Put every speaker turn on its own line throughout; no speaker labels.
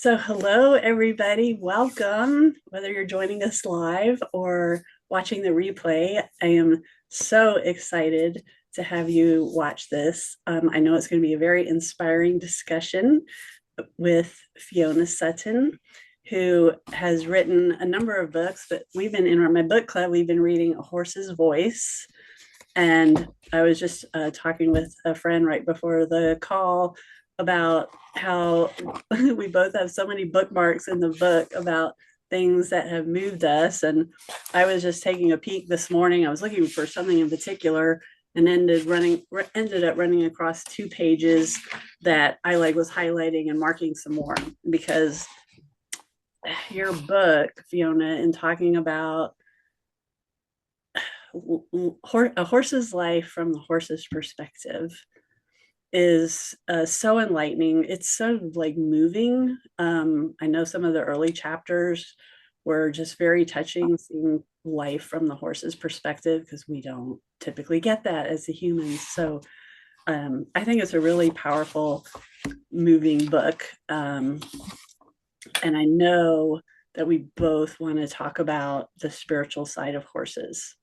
So, hello, everybody. Welcome. Whether you're joining us live or watching the replay, I am so excited to have you watch this. I know it's going to be a very inspiring discussion with Fiona Sutton, who has written a number of books, but we've been in my book club, we've been reading A Horse's Voice. And I was just talking with a friend right before the call about how we both have so many bookmarks in the book about things that have moved us. And I was just taking a peek this morning. I was looking for something in particular and ended up running across 2 pages that I was highlighting and marking some more because your book, Fiona, in talking about a horse's life from the horse's perspective is so enlightening. It's so moving. I know some of the early chapters were just very touching, seeing life from the horse's perspective because we don't typically get that as the humans. So I think it's a really powerful, moving book. And I know that we both want to talk about the spiritual side of horses.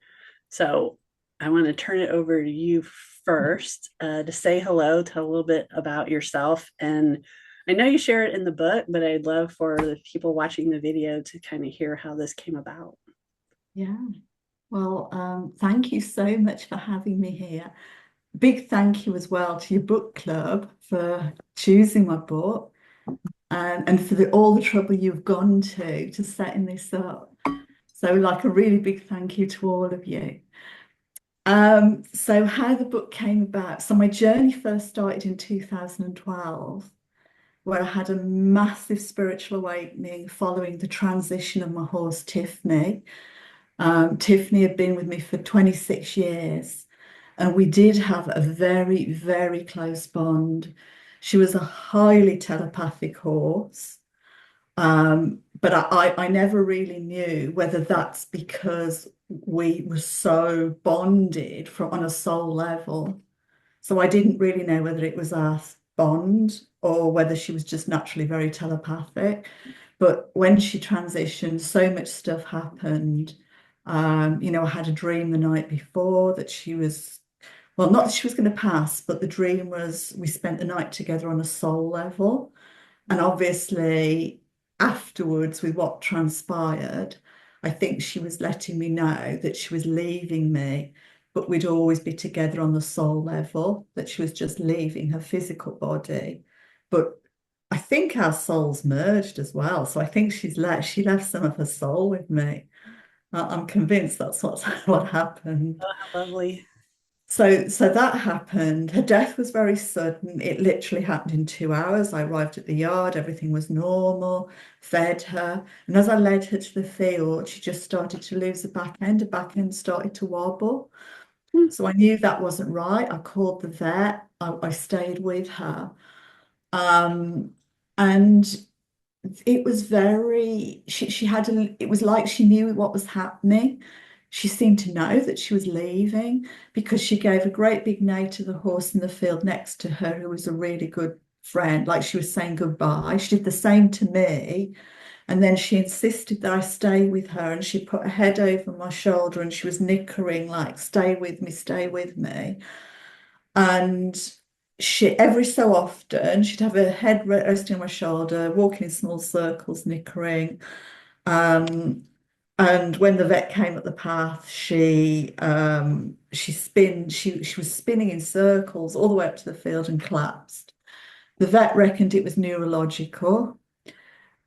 So I want to turn it over to you first to say hello, tell a little bit about yourself. And I know you share it in the book, but I'd love for the people watching the video to kind of hear how this came about.
Yeah. Well, thank you so much for having me here. Big thank you as well to your book club for choosing my book and for all the trouble you've gone to setting this up. So like a really big thank you to all of you. So how the book came about. So my journey first started in 2012, where I had a massive spiritual awakening following the transition of my horse Tiffany. Tiffany had been with me for 26 years, and we did have a very, very close bond. She was a highly telepathic horse, but I never really knew whether that's because we were so bonded on a soul level. So I didn't really know whether it was our bond or whether she was just naturally very telepathic. But when she transitioned, so much stuff happened. I had a dream the night before that she was, well, not that she was going to pass, but the dream was we spent the night together on a soul level. And obviously, afterwards, with what transpired, I think she was letting me know that she was leaving me, but we'd always be together on the soul level, that she was just leaving her physical body. But I think our souls merged as well. So I think she left some of her soul with me. I'm convinced that's what happened.
Oh, how lovely.
So that happened. Her death was very sudden. It literally happened in 2 hours. I arrived at the yard, everything was normal, fed her. And as I led her to the field, she just started to lose the back end. The back end started to wobble.
Hmm.
So I knew that wasn't right. I called the vet. I stayed with her. Um, and it was very, she had it was like she knew what was happening. She seemed to know that she was leaving because she gave a great big neigh to the horse in the field next to her, who was a really good friend, like she was saying goodbye. She did the same to me. And then she insisted that I stay with her, and she put her head over my shoulder and she was nickering, like, stay with me, stay with me. And she, every so often, she'd have her head resting on my shoulder, walking in small circles, nickering. Um, and when the vet came up the path, she was spinning in circles all the way up to the field and collapsed. The vet reckoned it was neurological.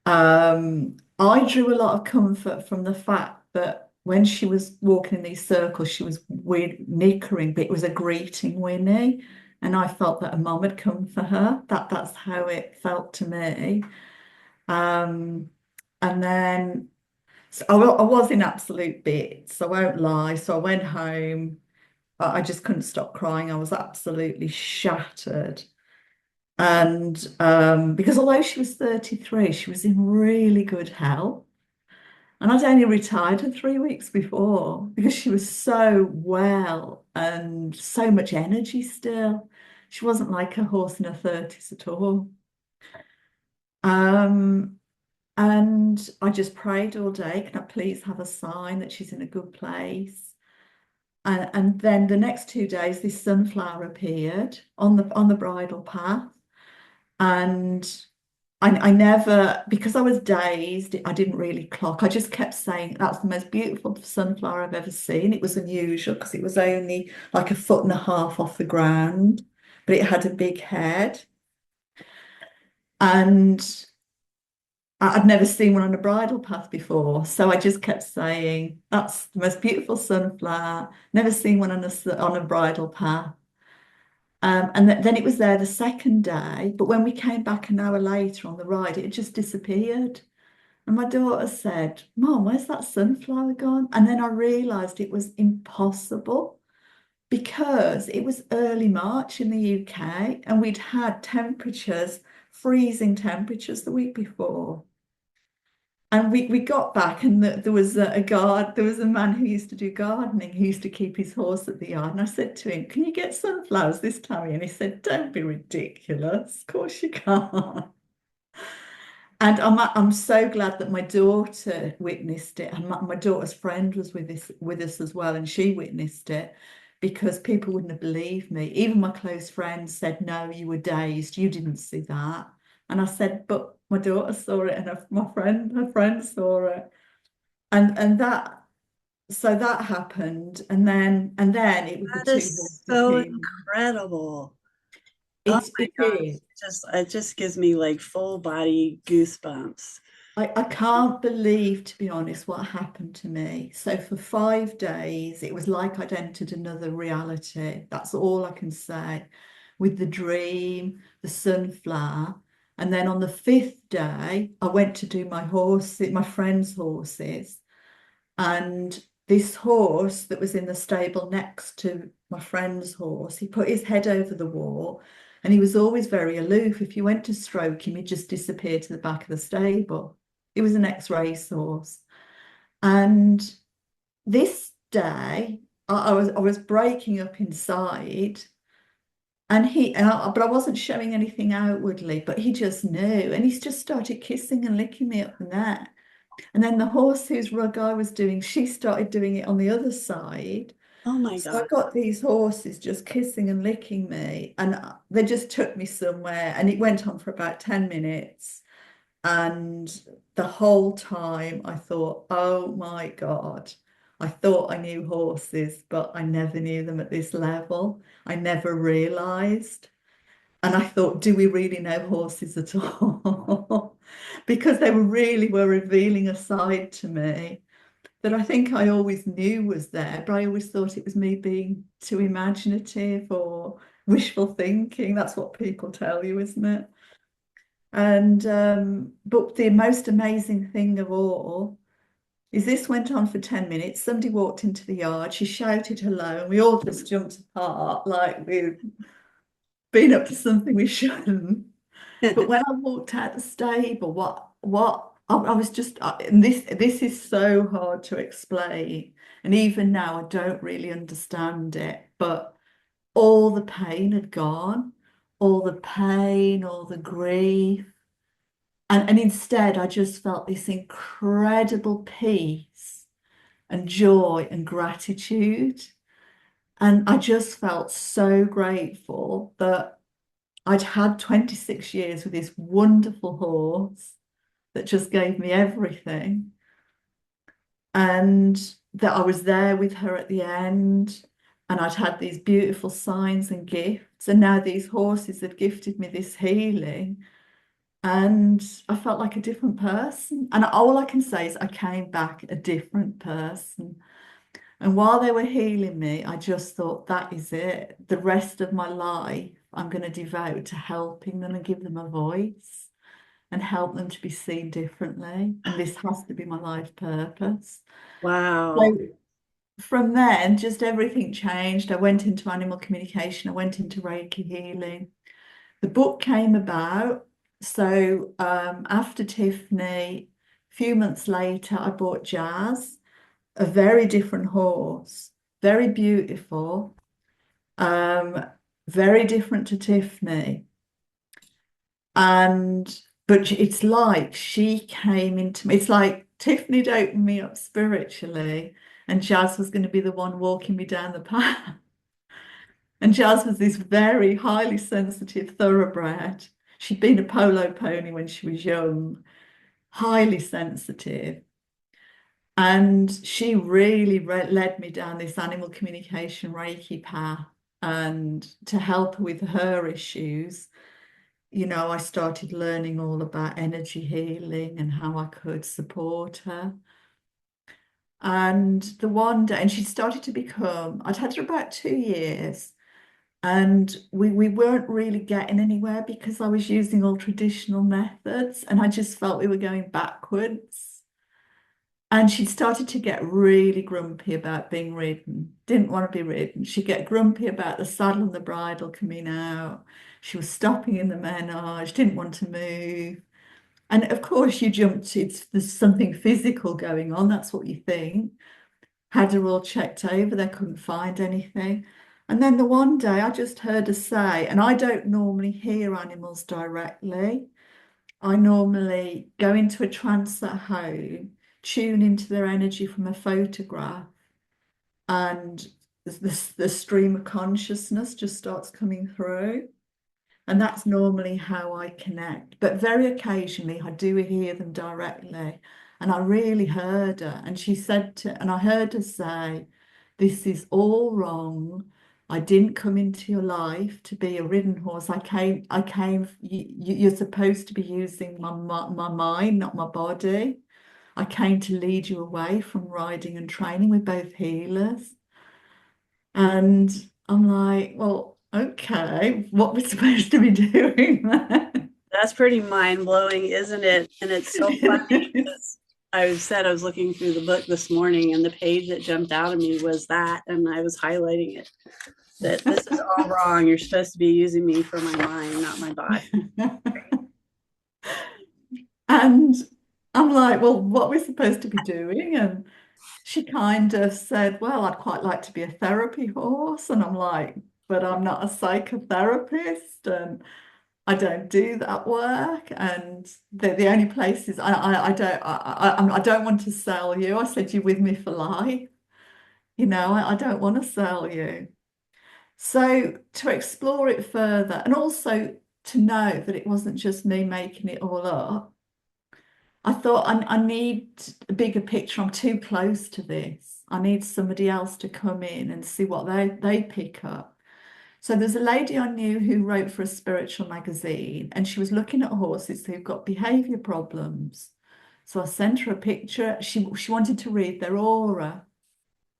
I drew a lot of comfort from the fact that when she was walking in these circles, she was weird nickering, but it was a greeting whinny. And I felt that a mum had come for her. That's how it felt to me. Um, and then I was in absolute bits, I won't lie. So I went home. I just couldn't stop crying. I was absolutely shattered. And because although she was 33, she was in really good health. And I'd only retired her 3 weeks before because she was so well and so much energy still. She wasn't like a horse in her 30s at all. Um, and I just prayed all day, can I please have a sign that she's in a good place? And then the next 2 days, this sunflower appeared on the bridle path. And I never, because I was dazed, I didn't really clock. I just kept saying, that's the most beautiful sunflower I've ever seen. It was unusual because it was only like a foot and a half off the ground, but it had a big head. And I'd never seen one on a bridle path before. So I just kept saying, that's the most beautiful sunflower. Never seen one on a bridle path. And then it was there the second day. But when we came back an hour later on the ride, it had just disappeared. And my daughter said, Mom, where's that sunflower gone? And then I realised it was impossible because it was early March in the UK and we'd had temperatures, freezing temperatures the week before. And we got back and there was there was a man who used to do gardening, who used to keep his horse at the yard. And I said to him, can you get sunflowers this time? And he said, don't be ridiculous. Of course you can't. And I'm so glad that my daughter witnessed it, and my daughter's friend was with us as well, and she witnessed it because people wouldn't have believed me. Even my close friends said, "No, you were dazed. You didn't see that." And I said, "But my daughter saw it, and her friend saw it." And that so that happened, and then it was the
That
two
is
horses
so
who
incredible. Oh
it
my gosh.
is.
It just gives me like full body goosebumps.
I can't believe, to be honest, what happened to me. So for 5 days, it was like I'd entered another reality. That's all I can say. With the dream, the sunflower. And then on the fifth day, I went to do my friend's horses. And this horse that was in the stable next to my friend's horse, he put his head over the wall and he was always very aloof. If you went to stroke him, he'd just disappear to the back of the stable. He was an ex-race horse. And this day, I was breaking up inside, but I wasn't showing anything outwardly, but he just knew, and he just started kissing and licking me up the neck. And then the horse whose rug I was doing, she started doing it on the other side.
Oh my
So I
God.
got these horses just kissing and licking me, and they just took me somewhere, and it went on for about 10 minutes. And the whole time I thought, oh my God, I thought I knew horses, but I never knew them at this level. I never realized. And I thought, do we really know horses at all? Because they were revealing a side to me that I think I always knew was there, but I always thought it was me being too imaginative or wishful thinking. That's what people tell you, isn't it? And but the most amazing thing of all is this went on for 10 minutes. Somebody walked into the yard, she shouted hello, and we all just jumped apart like we'd been up to something we shouldn't. But when I walked out the stable, what I was just and this is so hard to explain. And even now I don't really understand it, but all the pain had gone, all the pain, all the grief. And instead, I just felt this incredible peace and joy and gratitude. And I just felt so grateful that I'd had 26 years with this wonderful horse that just gave me everything. And that I was there with her at the end. And I'd had these beautiful signs and gifts. And now these horses have gifted me this healing. And I felt like a different person. And all I can say is I came back a different person. And while they were healing me, I just thought, that is it. The rest of my life, I'm going to devote to helping them and give them a voice and help them to be seen differently. And this has to be my life purpose.
Wow.
So from then, just everything changed. I went into animal communication, I went into Reiki healing. The book came about. So after Tiffany, a few months later, I bought Jazz, a very different horse, very beautiful, um, very different to Tiffany. And But it's like she came into me. It's like Tiffany'd opened me up spiritually, and Jazz was going to be the one walking me down the path. And Jazz was this very highly sensitive thoroughbred. She'd been a polo pony when she was young, highly sensitive. And she really led me down this animal communication Reiki path. And to help her with her issues, I started learning all about energy healing and how I could support her. And the one day, and she started to become, I'd had her about 2 years, and we weren't really getting anywhere because I was using all traditional methods, and I just felt we were going backwards. And she'd started to get really grumpy about being ridden, didn't want to be ridden. She'd get grumpy about the saddle and the bridle coming out. She was stopping in the menage, didn't want to move. And of course, you jump to there's something physical going on. That's what you think. Had her all checked over, they couldn't find anything. And then the one day I just heard her say, and I don't normally hear animals directly. I normally go into a trance at home, tune into their energy from a photograph, and the stream of consciousness just starts coming through. And that's normally how I connect. But very occasionally I do hear them directly. And I really heard her. And she said and I heard her say, "This is all wrong. I didn't come into your life to be a ridden horse. You're supposed to be using my mind, not my body. I came to lead you away from riding and training. We're both healers." And I'm like, well, okay, what we're supposed to be doing then?
That's pretty mind blowing, isn't it? And it's so funny because I said I was looking through the book this morning, and the page that jumped out at me was that, and I was highlighting it. That this is all wrong. You're supposed to be using me for my mind, not my body.
And I'm like, well, what we're supposed to be doing? And she kind of said, well, I'd quite like to be a therapy horse. And I'm like, but I'm not a psychotherapist, and I don't do that work. And the only places I don't want to sell you. I said, you're with me for life. I don't want to sell you. So to explore it further, and also to know that it wasn't just me making it all up, I thought I need a bigger picture. I'm too close to this. I need somebody else to come in and see what they pick up. So there's a lady I knew who wrote for a spiritual magazine, and she was looking at horses who've got behavior problems. So I sent her a picture. She wanted to read their aura.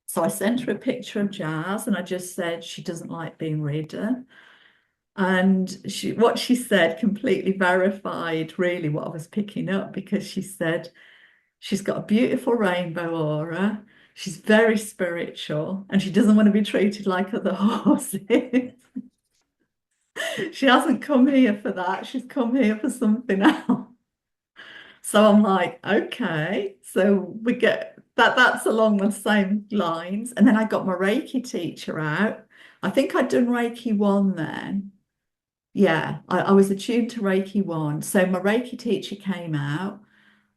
So I sent her a picture of Jazz, and I just said she doesn't like being ridden. And what she said completely verified really what I was picking up, because she said she's got a beautiful rainbow aura. She's very spiritual, and she doesn't want to be treated like other horses. She hasn't come here for that. She's come here for something else. So I'm like, okay. So we get that's along the same lines. And then I got my Reiki teacher out. I think I'd done Reiki 1 then. Yeah, I was attuned to Reiki 1. So my Reiki teacher came out,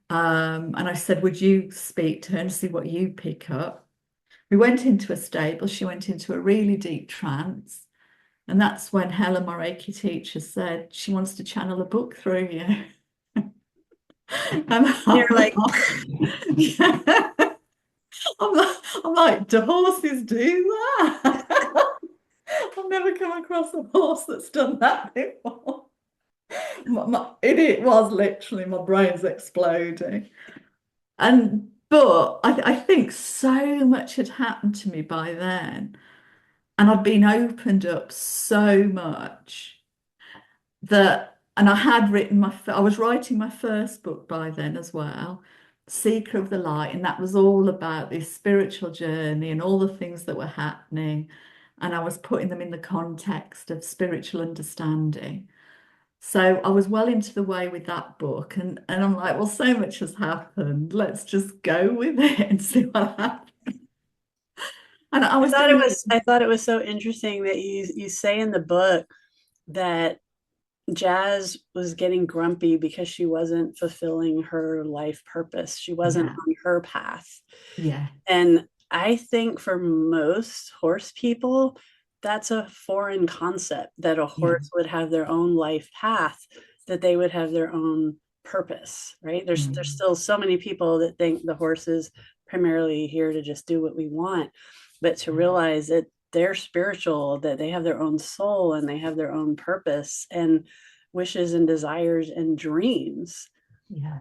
and I said, would you speak to her and see what you pick up? We went into a stable. She went into a really deep trance. And that's when Helen, my Reiki teacher, said she wants to channel a book through you. And
You're like,
I'm like, do horses do that? I've never come across a horse that's done that before. It was literally my brain's exploding. But I think so much had happened to me by then, and I'd been opened up so much and I had written I was writing my first book by then as well, Seeker of the Light, and that was all about this spiritual journey and all the things that were happening, and I was putting them in the context of spiritual understanding. So I was well into the way with that book, and I'm like, well, so much has happened. Let's just go with it and see what happens. And I was doing
I thought it was so interesting that you say in the book that Jazz was getting grumpy because she wasn't fulfilling her life purpose. She wasn't
Yeah,
on her path.
yeah,
And I think for most horse people, that's a foreign concept that a
yeah,
horse would have their own life path, that they would have their own purpose, right? There's
mm,
still so many people that think the horse is primarily here to just do what we want, but to
yeah,
realize that they're spiritual, that they have their own soul and they have their own purpose and wishes and desires and dreams.
yeah,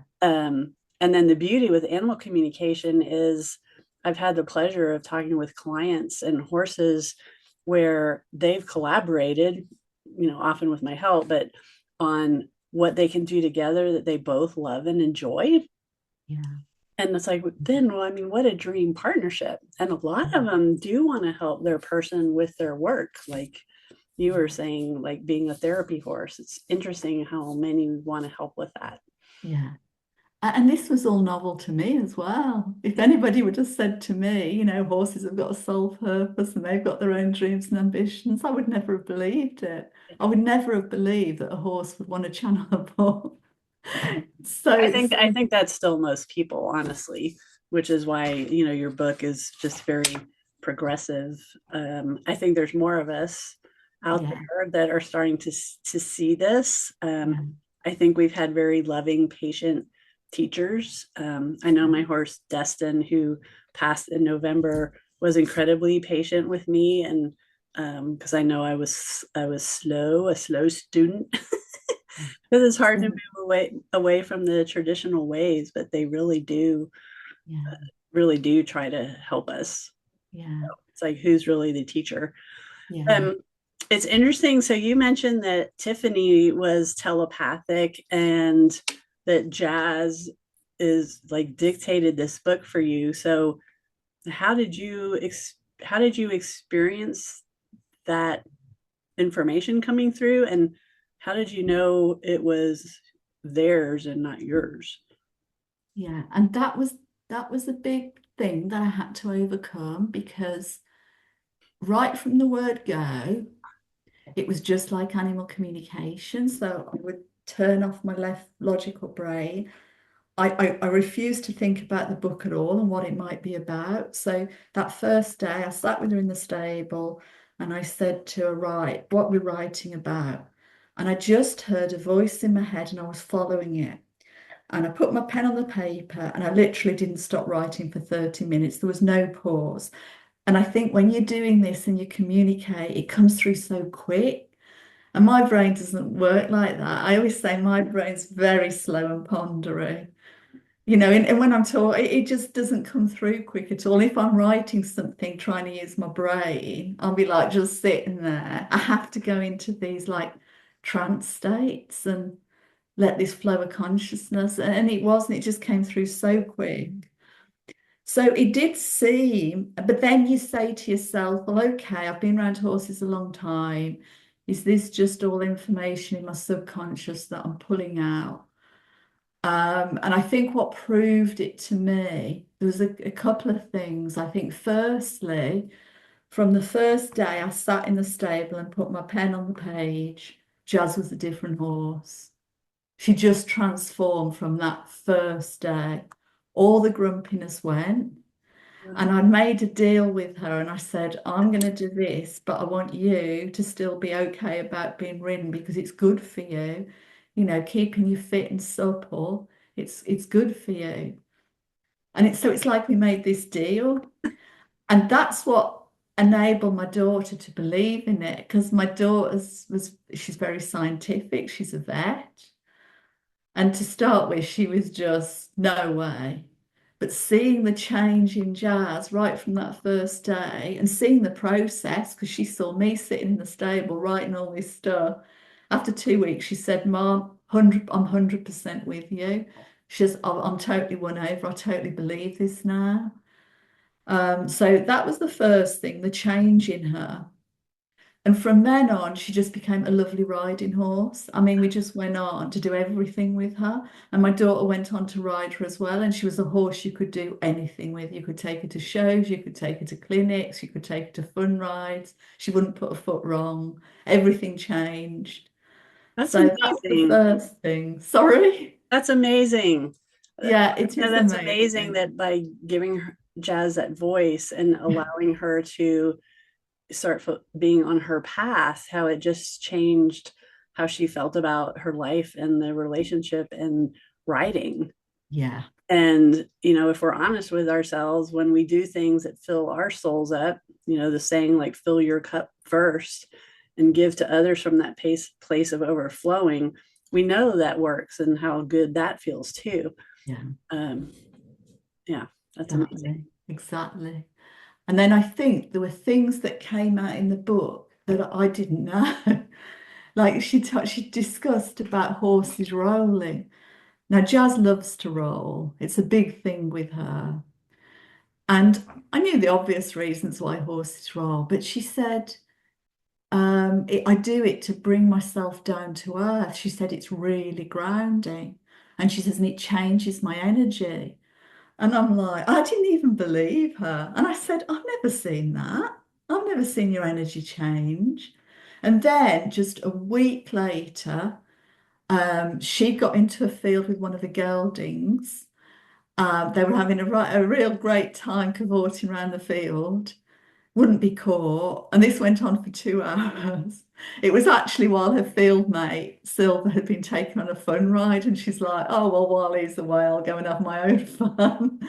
And then the beauty with animal communication is I've had the pleasure of talking with clients and horses where they've collaborated, often with my help, but on what they can do together that they both love and enjoy.
yeah,
And it's like, then, well, I mean, what a dream partnership. And a lot of them do want to help their person with their work. Like you were saying, like being a therapy horse. It's interesting how many want to help with that.
yeah. And this was all novel to me as well. If anybody would have said to me, horses have got a sole purpose and they've got their own dreams and ambitions, I would never have believed it. I would never have believed that a horse would want to channel a bull. So
I
it's
think I think that's still most people, honestly, which is why, your book is just very progressive. I think there's more of us out
yeah,
there that are starting to see this.
yeah,
I think we've had very loving, patient teachers. I know
yeah,
my horse Destin, who passed in November, was incredibly patient with me, and because I know I was a slow student. Because it's hard to
so,
move away from the traditional ways, but they
yeah,
really do try to help us.
yeah,
It's like who's really the teacher.
yeah,
Um, it's interesting. So you mentioned that Tiffany was telepathic and that Jazz is like dictated this book for you. So how did you experience that information coming through, and how did you know it was theirs and not yours?
yeah. And that was a big thing that I had to overcome because right from the word go, it was just like animal communication. So I would turn off my left logical brain. I refused to think about the book at all and what it might be about. So that first day, I sat with her in the stable and I said to her, right, what we're writing about. And I just heard a voice in my head and I was following it. And I put my pen on the paper and I literally didn't stop writing for 30 minutes. There was no pause. And I think when you're doing this and you communicate, it comes through so quick. And my brain doesn't work like that. I always say my brain's very slow and pondery. And when I'm talking, it just doesn't come through quick at all. If I'm writing something, trying to use my brain, I'll be like just sitting there. I have to go into these like trance states and let this flow of consciousness. And it wasn't, it just came through so quick. So it did seem, but then you say to yourself, well, okay, I've been around horses a long time. Is this just all information in my subconscious that I'm pulling out? And I think what proved it to me, there was a couple of things. I think, firstly, from the first day I sat in the stable and put my pen on the page, Jazz was a different horse. She just transformed from that first day. All the grumpiness went. And I made a deal with her and I said, I'm going to do this, but I want you to still be okay about being ridden because it's good for you. Keeping you fit and supple. It's good for you. And it's like we made this deal. And that's what enabled my daughter to believe in it because my she's very scientific, she's a vet. And to start with, she was just no way. But seeing the change in Jazz right from that first day and seeing the process, because she saw me sitting in the stable writing all this stuff. After 2 weeks, she said, Mom, I'm 100% with you. She says, I'm totally won over. I totally believe this now. So that was the first thing, the change in her. And from then on, she just became a lovely riding horse. I mean, we just went on to do everything with her. And my daughter went on to ride her as well. And she was a horse you could do anything with. You could take her to shows, you could take her to clinics, you could take her to fun rides. She wouldn't put a foot wrong. Everything changed.
That's
So that's the
amazing.
first thing. Sorry.
That's amazing.
Yeah, it
No,
is
that's amazing
amazing.
that by giving Jazz that voice and allowing her to being on her path, how it just changed how she felt about her life and the relationship and writing.
Yeah,
And, if we're honest with ourselves, when we do things that fill our souls up, the saying like fill your cup first and give to others from that place of overflowing, we know that works and how good that feels too.
yeah,
Um, yeah, that's amazing.
exactly. Exactly. And then I think there were things that came out in the book that I didn't know. Like she discussed about horses rolling. Now, Jazz loves to roll. It's a big thing with her. And I knew the obvious reasons why horses roll, but she said, I do it to bring myself down to earth. She said it's really grounding. And she says, and it changes my energy. And I'm like, I didn't even believe her. And I said, I've never seen that. I've never seen your energy change. And then just a week later, she got into a field with one of the geldings. They were having a real great time cavorting around the field, wouldn't be caught. And this went on for 2 hours. It was actually while her field mate, Silver, had been taken on a fun ride. And she's like, oh, well, while he's away, I'll go and have my own fun.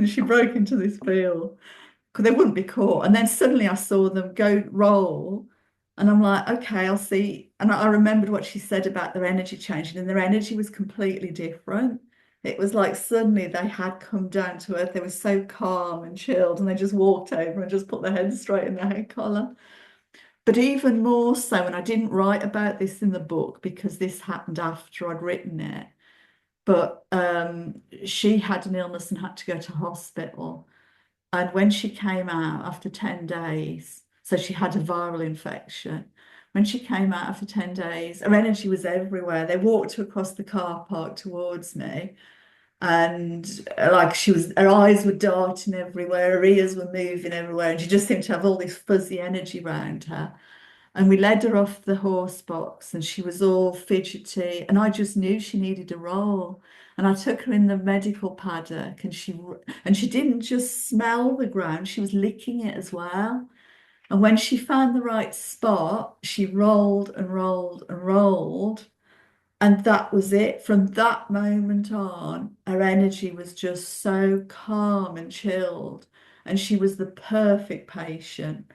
She broke into this field because they wouldn't be caught. And then suddenly I saw them go roll. And I'm like, okay, I'll see. And I remembered what she said about their energy changing, and their energy was completely different. It was like suddenly they had come down to earth. They were so calm and chilled, and they just walked over and just put their head straight in their head collar. But even more so, and I didn't write about this in the book because this happened after I'd written it, but she had an illness and had to go to hospital. And when she came out after 10 days, so she had a viral infection. When she came out after 10 days, her energy was everywhere. They walked across the car park towards me, and like her eyes were darting everywhere, her ears were moving everywhere, and she just seemed to have all this fuzzy energy around her. And we led her off the horse box, and she was all fidgety, and I just knew she needed a roll. And I took her in the medical paddock, and she didn't just smell the ground, she was licking it as well. And when she found the right spot, she rolled and rolled and rolled. And that was it. From that moment on, her energy was just so calm and chilled. And she was the perfect patient.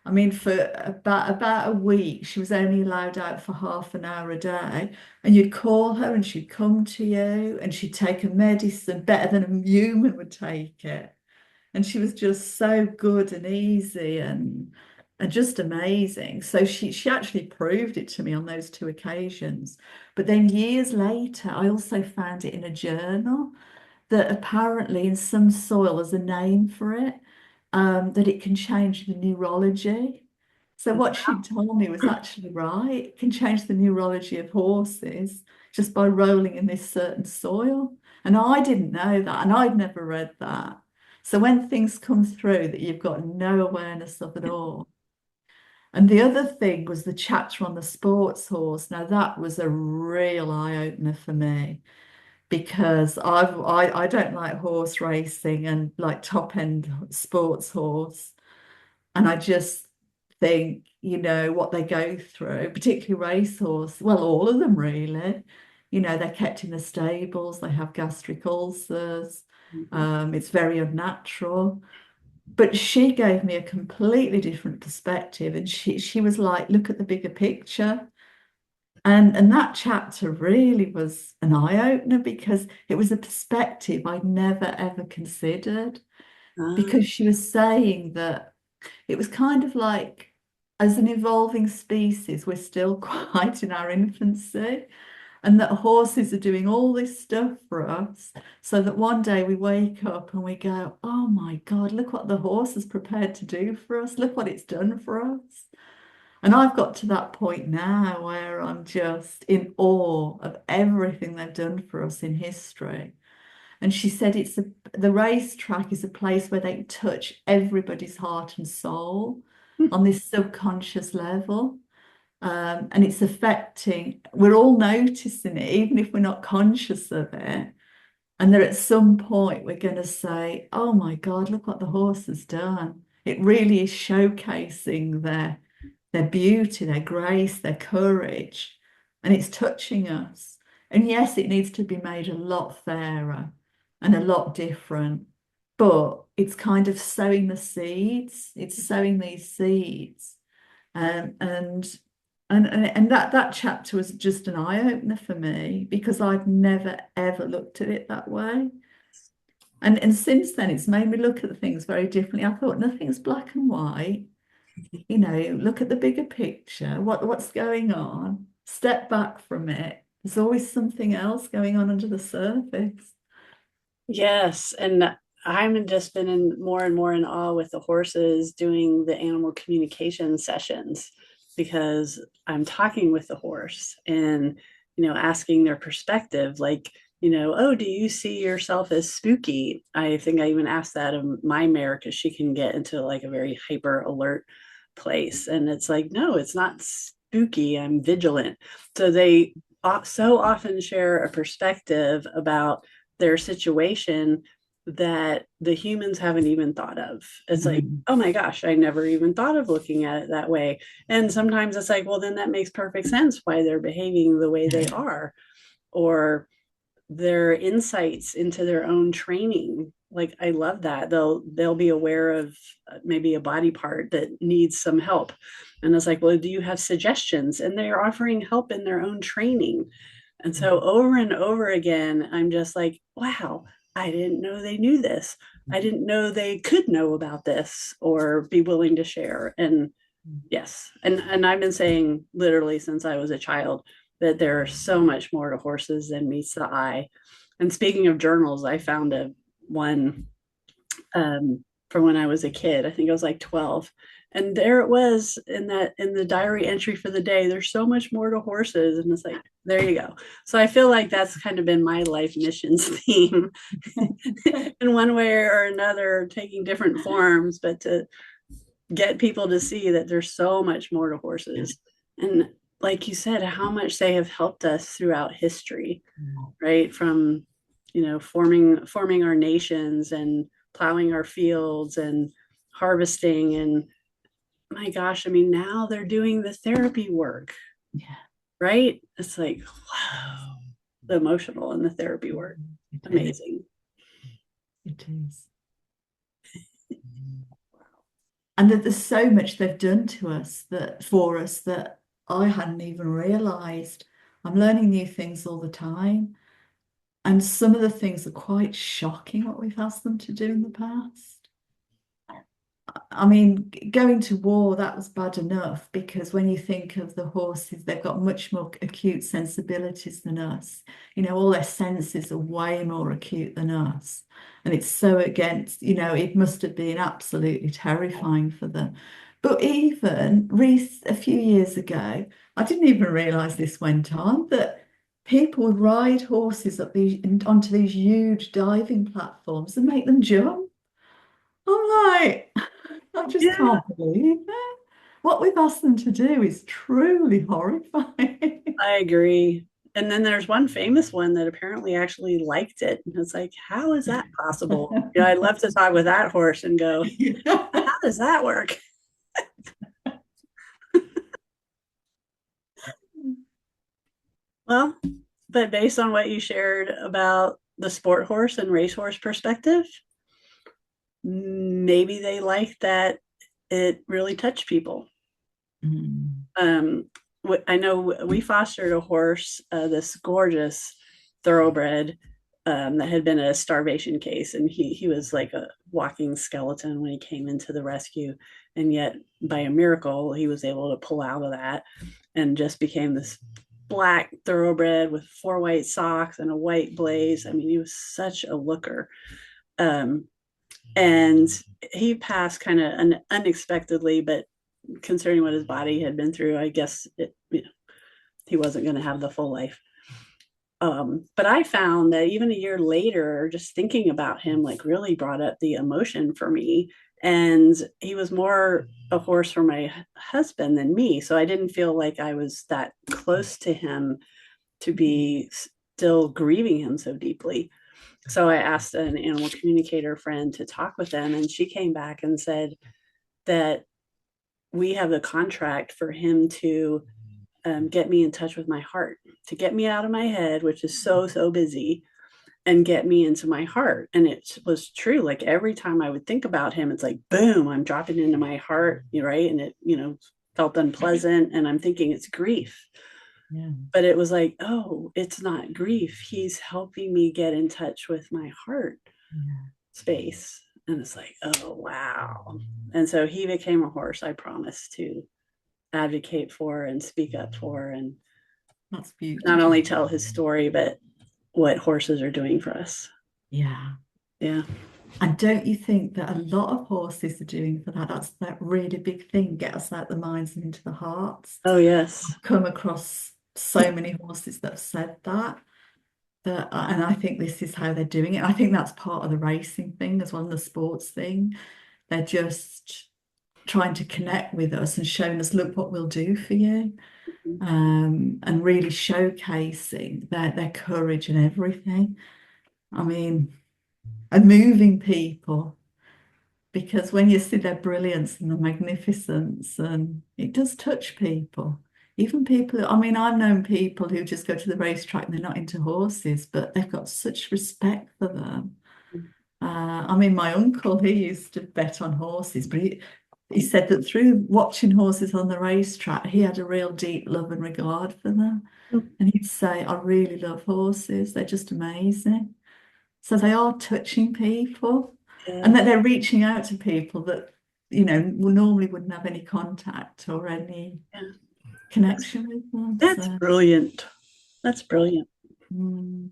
I mean, for about a week, she was only allowed out for half an hour a day. And you'd call her and she'd come to you and she'd take a medicine better than a human would take it. And she was just so good and easy and just amazing. So she actually proved it to me on those two occasions. But then years later, I also found it in a journal that apparently in some soil there's a name for it, that it can change the neurology. So what she told me was actually right. It can change the neurology of horses just by rolling in this certain soil. And I didn't know that, and I'd never read that. So when things come through that you've got no awareness of at all. And the other thing was the chapter on the sports horse. Now that was a real eye-opener for me because I don't like horse racing and like top end sports horse. And I just think, what they go through, particularly racehorse, well, all of them really. They're kept in the stables, they have gastric ulcers. It's very unnatural. But she gave me a completely different perspective. And she was like, look at the bigger picture. And that chapter really was an eye-opener because it was a perspective I'd never ever considered.
Ah,
Because she was saying that it was kind of like, as an evolving species, we're still quite in our infancy, and that horses are doing all this stuff for us, so that one day we wake up and we go, oh my God, look what the horse is prepared to do for us. Look what it's done for us. And I've got to that point now where I'm just in awe of everything they've done for us in history. And she said the racetrack is a place where they touch everybody's heart and soul on this subconscious level. And it's affecting, we're all noticing it, even if we're not conscious of it. And then at some point, we're going to say, oh my God, look what the horse has done. It really is showcasing their beauty, their grace, their courage, and it's touching us. And yes, it needs to be made a lot fairer and a lot different, but it's kind of sowing the seeds. It's sowing these seeds. Um, and and that chapter was just an eye-opener for me because I'd never ever looked at it that way. And since then it's made me look at things very differently. I thought nothing's black and white. You know, look at the bigger picture. What's going on? Step back from it. There's always something else going on under the surface.
Yes, and I'm just been in more and more in awe with the horses doing the animal communication sessions because I'm talking with the horse and asking their perspective, like, oh, do you see yourself as spooky? I think I even asked that of my mare because she can get into like a very hyper alert place, and it's like, no, it's not spooky. I'm vigilant. So they so often share a perspective about their situation that the humans haven't even thought of. It's like, oh my gosh, I never even thought of looking at it that way. And sometimes it's like, well, then that makes perfect sense why they're behaving the way they are, or their insights into their own training. Like, I love that they'll be aware of maybe a body part that needs some help, and it's like, well, do you have suggestions? And they are offering help in their own training. And so over and over again, I'm just like, wow, I didn't know they knew this. I didn't know they could know about this or be willing to share. And yes, and I've been saying literally since I was a child that there's so much more to horses than meets the eye. And speaking of journals, I found one from when I was a kid. I think I was like 12. And there it was in the diary entry for the day. There's so much more to horses. And it's like, there you go. So I feel like that's kind of been my life missions theme in one way or another, taking different forms, but to get people to see that there's so much more to horses. And like you said, how much they have helped us throughout history, right? From, forming our nations and plowing our fields and harvesting. And my gosh, I mean, now they're doing the therapy work,
Yeah,
right? It's like, wow, the emotional and the therapy work. Amazing.
it is. And that there's so much they've done to us that for us that I hadn't even realized. I'm learning new things all the time. And some of the things are quite shocking what we've asked them to do in the past. I mean, going to war, that was bad enough because when you think of the horses, they've got much more acute sensibilities than us. You know, all their senses are way more acute than us. And it's so against, it must have been absolutely terrifying for them. But even a few years ago, I didn't even realize this went on, that people would ride horses onto these huge diving platforms and make them jump. I'm like, I just
Yeah,
can't believe it. What we've asked them to do is truly horrifying.
I agree. And then there's one famous one that apparently actually liked it. And it's like, how is that possible? I'd love to talk with that horse and go, how does that work? Well, but based on what you shared about the sport horse and racehorse perspective, maybe they like that it really touched people.
Mm.
Um, I know we fostered a horse, this gorgeous thoroughbred, that had been a starvation case, and he was like a walking skeleton when he came into the rescue, and yet by a miracle he was able to pull out of that and just became this black thoroughbred with 4 white socks and a white blaze. I mean, he was such a looker. Um, and he passed kind of unexpectedly, but considering what his body had been through, I guess he wasn't going to have the full life. But I found that even a year later, just thinking about him like really brought up the emotion for me. And he was more a horse for my husband than me. So I didn't feel like I was that close to him to be still grieving him so deeply. So I asked an animal communicator friend to talk with him, and she came back and said that we have the contract for him to get me in touch with my heart, to get me out of my head, which is so busy, and get me into my heart. And it was true. Like every time I would think about him, it's like, boom, I'm dropping into my heart, right? And it, felt unpleasant. And I'm thinking it's grief.
Yeah.
But it was like, oh, it's not grief. He's helping me get in touch with my heart
Yeah.
space. And it's like, oh, wow. And so he became a horse I promised to advocate for and speak up for, and
That's
not
beautiful.
only tell his story, but what horses are doing for us.
Yeah.
Yeah.
And don't you think that a lot of horses are doing for that? That's that really big thing, get us out the minds and into the hearts.
Oh, yes.
I've come across so many horses that have said that. And I think this is how they're doing it. I think that's part of the racing thing as well, and the sports thing. They're just trying to connect with us and showing us, look what we'll do for you. And really showcasing their courage and everything. I mean, and moving people, because when you see their brilliance and the magnificence, and it does touch people. Even people, I mean, I've known people who just go to the racetrack and they're not into horses, but they've got such respect for them. I mean, my uncle, he used to bet on horses, but he said that through watching horses on the racetrack, he had a real deep love and regard for them. And he'd say, I really love horses. They're just amazing. So they are touching people, and
Yeah.
that they're reaching out to people that, normally wouldn't have any contact or any
Yeah.
connection with them.
That's
So
brilliant. That's brilliant.
mm,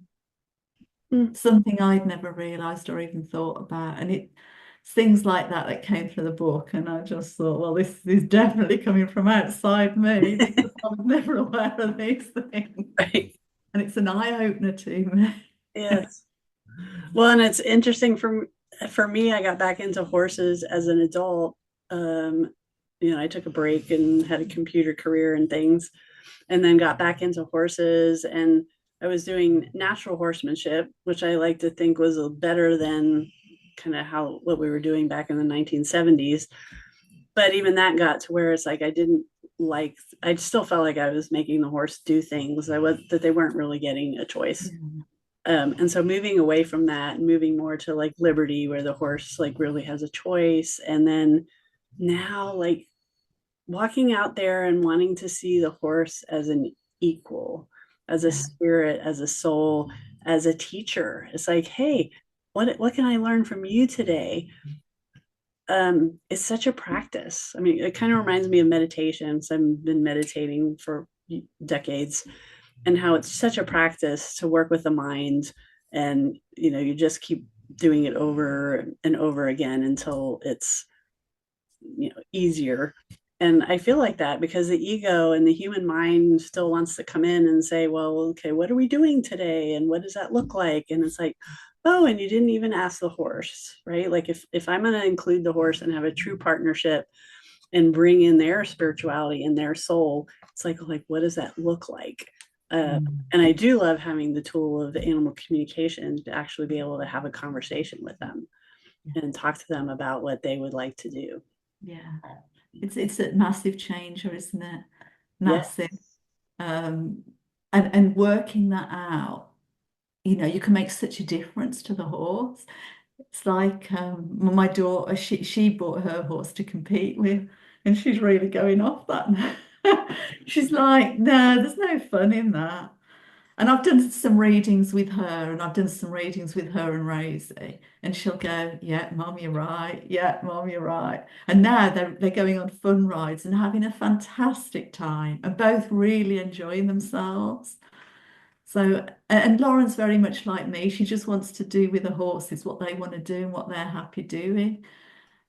Mm.
something I'd never realized or even thought about. And it's things like that came through the book. And I just thought, well, this is definitely coming from outside me because I was never aware of these things.
Right.
And it's an eye-opener to me.
Yes. Well, and it's interesting for me, I got back into horses as an adult. Um, I took a break and had a computer career and things, and then got back into horses, and I was doing natural horsemanship, which I like to think was better than kind of how what we were doing back in the 1970s. But even that got to where it's like I still felt like I was making the horse do things that they weren't really getting a choice.
Yeah.
And so moving away from that and moving more to like liberty, where the horse like really has a choice, and then now like walking out there and wanting to see the horse as an equal, as a
Yeah.
spirit, as a soul, as a teacher. It's like, hey, what can I learn from you today? It's such a practice. I mean, it kind of reminds me of meditation. So I've been meditating for decades, and how it's such a practice to work with the mind, and you just keep doing it over and over again until it's easier. And I feel like that because the ego and the human mind still wants to come in and say, well, okay, what are we doing today, and what does that look like? And it's like, oh, and you didn't even ask the horse, right? Like if I'm going to include the horse and have a true partnership and bring in their spirituality and their soul, it's like what does that look like?
Mm.
And I do love having the tool of the animal communication to actually be able to have a conversation with them and talk to them about what they would like to do.
Yeah. It's a massive changer, isn't it?
Yes.
Massive. Um, and working that out, you can make such a difference to the horse. It's like my daughter, she bought her horse to compete with, and she's really going off that now. She's like, no, there's no fun in that. And I've done some readings with her, and I've done some readings with her and Rosie, and she'll go, "Yeah, Mum, you're right. Yeah, Mum, you're right." And now they're going on fun rides and having a fantastic time, and both really enjoying themselves. So, and Lauren's very much like me. She just wants to do with the horses what they want to do and what they're happy doing.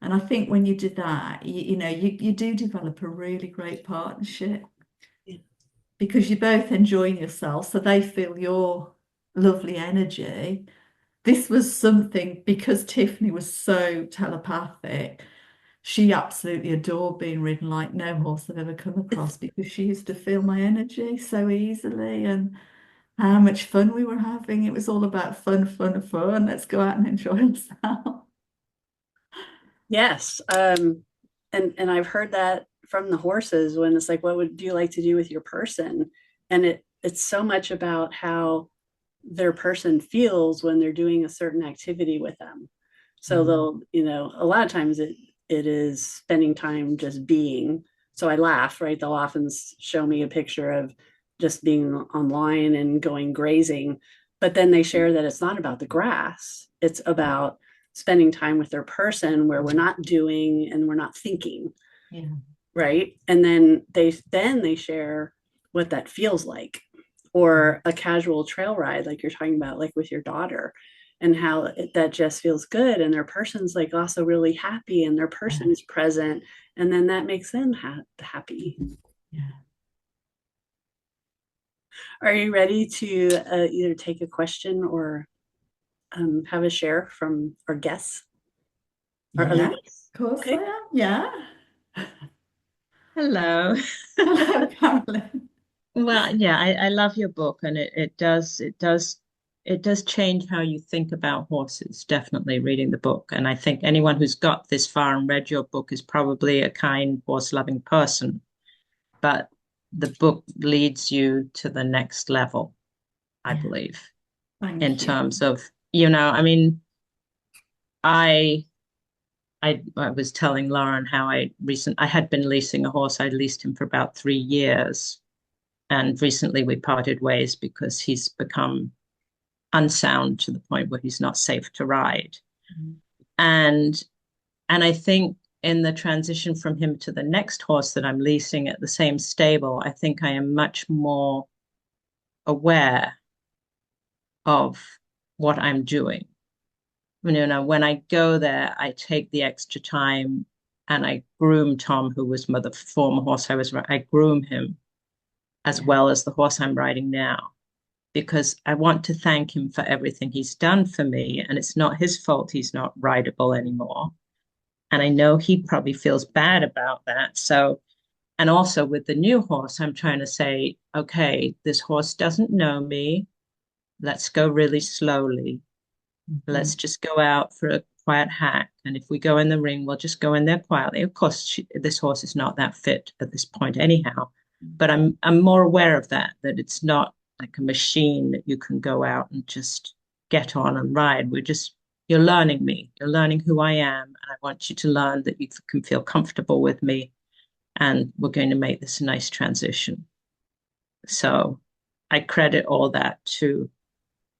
And I think when you do that, you do develop a really great partnership because you're both enjoying yourself. So they feel your lovely energy, this was something because Tiffany was so telepathic. She absolutely adored being ridden like no horse I've ever come across because she used to feel my energy so easily and how much fun we were having. It was all about fun, fun, fun. Let's go out and enjoy ourselves.
Yes. And I've heard that from the horses when it's like, what would you like to do with your person? And it's so much about how their person feels when they're doing a certain activity with them. So
Mm.
they'll, a lot of times it is spending time just being. So I laugh, right? They'll often show me a picture of just being online and going grazing, but then they share that it's not about the grass. It's about spending time with their person where we're not doing and we're not thinking,
Yeah.
right? And then they share what that feels like, or a casual trail ride like you're talking about, like with your daughter, and how that just feels good, and their person's like also really happy, and their person
Yeah.
is present, and then that makes them happy.
Yeah.
Are you ready to either take a question or have a share from our guests, our other
Yes,
guests?
of course I
Okay.
am. Yeah.
Hello.
Hello, Carolyn.
Well, yeah, I love your book, and it does change how you think about horses, definitely reading the book. And I think anyone who's got this far and read your book is probably a kind, horse-loving person. But the book leads you to the next level, I
Yeah,
believe, in
thank you.
terms of, I mean, I I was telling Lauren how I had been leasing a horse. I leased him for about 3 years. And recently we parted ways because he's become unsound to the point where he's not safe to ride.
Mm.
And I think in the transition from him to the next horse that I'm leasing at the same stable, I think I am much more aware of what I'm doing. When I go there, I take the extra time and I groom Tom, who was the former horse I groom him as
Yeah,
well as the horse I'm riding now, because I want to thank him for everything he's done for me. And it's not his fault he's not rideable anymore. And I know he probably feels bad about that. So, and also with the new horse, I'm trying to say, okay, this horse doesn't know me. Let's go really slowly.
mhm,
Let's just go out for a quiet hack. And if we go in the ring, we'll just go in there quietly. Of course, this horse is not that fit at this point, anyhow. But I'm more aware of that it's not like a machine that you can go out and just get on and ride. You're learning me. You're learning who I am. And I want you to learn that you can feel comfortable with me. And we're going to make this a nice transition. So I credit all that to